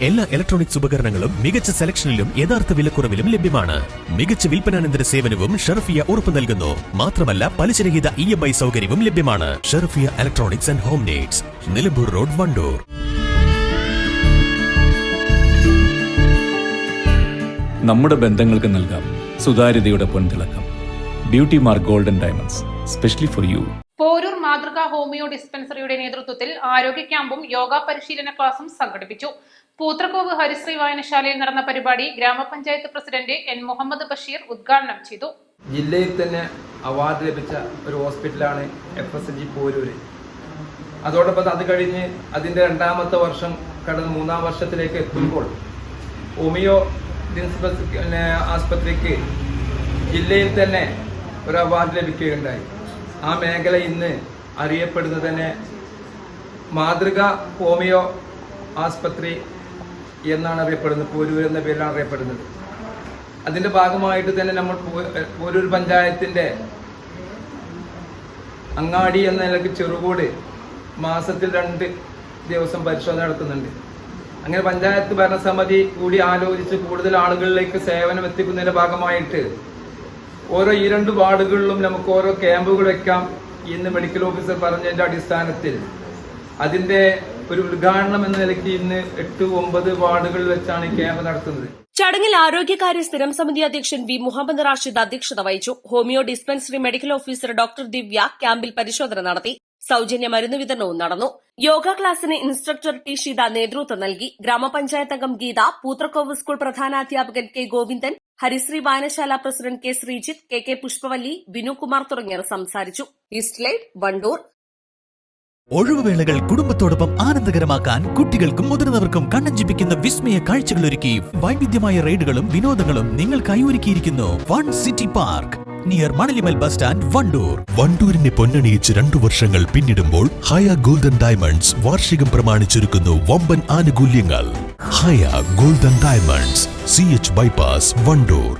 എല്ലാ ഇലക്ട്രോണിക്സ് ഉപകരണങ്ങളും മികച്ച സെലക്ഷനിലും യഥാർത്ഥ വിലക്കുറവിലും ലഭ്യമാണ്. മികച്ച വിൽപ്പനാനന്തര സേവനവും ഷെർഫിയ ഉറപ്പു നൽകുന്നു. മാത്രമല്ല പലിശരഹിത EMI സൗകര്യവും ലഭ്യമാണ്. Sherfiya electronics and home needs, Nilambur road, Wandoor. നമ്മുടെ ബന്ധങ്ങൾക്ക് നൽകാം സുതാര്യതയുടെ പൊൻതിളക്കം. Beauty mark golden diamonds, specially for you. Poroor മാതൃകാ ഹോമിയോ ഡിസ്പെൻസറിയുടെ നേതൃത്വത്തിൽ ആരോഗ്യ ക്യാമ്പും യോഗ പരിശീലന ക്ലാസും സംഘടിപ്പിച്ചു. പൂത്രക്കോവ് ഹരിശ്രീ വായനശാലയിൽ നടന്ന പരിപാടി ഗ്രാമപഞ്ചായത്ത് പ്രസിഡന്റ് N. മുഹമ്മദ് ബഷീർ ഉദ്ഘാടനം ചെയ്തു. ജില്ലയിൽ തന്നെ അവാർഡ് ലഭിച്ച ഒരു ഹോസ്പിറ്റലാണ് FSG പോരൂര്. അതോടൊപ്പം അത് കഴിഞ്ഞ് അതിൻ്റെ 2ാമത്തെ വർഷം കടന്ന് 3ാം വർഷത്തിലേക്ക് എത്തുമ്പോൾ ഹോമിയോ ആസ്പത്രിക്ക് ജില്ലയിൽ തന്നെ ഒരു അവാർഡ് ലഭിക്കുകയുണ്ടായി. ആ മേഖല ഇന്ന് അറിയപ്പെടുന്നത് തന്നെ മാതൃക ഹോമിയോ ആസ്പത്രി എന്നാണ് അറിയപ്പെടുന്നത്. പോരൂർ എന്ന പേരിലാണ് അറിയപ്പെടുന്നത്. അതിൻ്റെ ഭാഗമായിട്ട് തന്നെ നമ്മൾ പോരൂർ പഞ്ചായത്തിൻ്റെ അങ്ങാടി എന്ന നിലയ്ക്ക് ചെറുകോട് മാസത്തിൽ 2 ദിവസം പരിശോധന നടത്തുന്നുണ്ട്. അങ്ങനെ പഞ്ചായത്ത് ഭരണസമിതി കൂടി ആലോചിച്ച് കൂടുതൽ ആളുകളിലേക്ക് സേവനം എത്തിക്കുന്നതിൻ്റെ ഭാഗമായിട്ട് ഓരോ ഈ 2 വാർഡുകളിലും നമുക്ക് ഓരോ ക്യാമ്പുകൾ വെക്കാം എന്ന് മെഡിക്കൽ ഓഫീസർ പറഞ്ഞതിൻ്റെ അടിസ്ഥാനത്തിൽ അതിൻ്റെ ഒരു ഉദ്ഘാടനം എന്ന നിലയ്ക്ക് ഇന്ന് 8-9 വാർഡുകളിൽ വെച്ചാണ് ഈ ക്യാമ്പ് നടത്തുന്നത്. ചടങ്ങിൽ ആരോഗ്യകാര്യ സ്ഥിരം സമിതി അധ്യക്ഷൻ V. മുഹമ്മദ് റാഷിദ് അധ്യക്ഷത വഹിച്ചു. Homeo dispensary medical officer doctor Divya ക്യാമ്പിൽ പരിശോധന നടത്തി. സൌജന്യ മരുന്ന് വിതരണവും നടന്നു. യോഗ ക്ലാസിന് ഇൻസ്ട്രക്ടർ T. ഷീത നേതൃത്വം നൽകി. ഗ്രാമപഞ്ചായത്ത് അംഗം ഗീത, പൂത്രക്കോവ് സ്കൂൾ പ്രധാനാധ്യാപകൻ K. ഗോവിന്ദൻ, ഹരിശ്രീ വായനശാല president K. Sreejith, K. Pushpavalli, Vinukumar തുടങ്ങിയവർ സംസാരിച്ചു. East light, Wandoor. ഒഴിവുവേളകൾ കുടുംബത്തോടൊപ്പം ആനന്ദകരമാക്കാൻ കുട്ടികൾക്കും മുതിർന്നവർക്കും കണ്ണഞ്ചിപ്പിക്കുന്ന വിസ്മയ കാഴ്ചകളൊരുക്കി വൈവിധ്യമായ റൈഡുകളും വിനോദങ്ങളും നിങ്ങൾക്കായി ഒരുക്കിയിരിക്കുന്നു one city park near Manalimal bus stand, Wandoor. വണ്ടൂരിനെ പൊന്നണിയിച്ച് 2 വർഷങ്ങൾ പിന്നിടുമ്പോൾ ഹയ ഗോൾഡൻ ഡയമണ്ട്സ് വാർഷികം പ്രമാണിച്ചൊരുക്കുന്നു വമ്പൻ ആനുകൂല്യങ്ങൾ. Haya golden diamonds, CH bypass, Wandoor.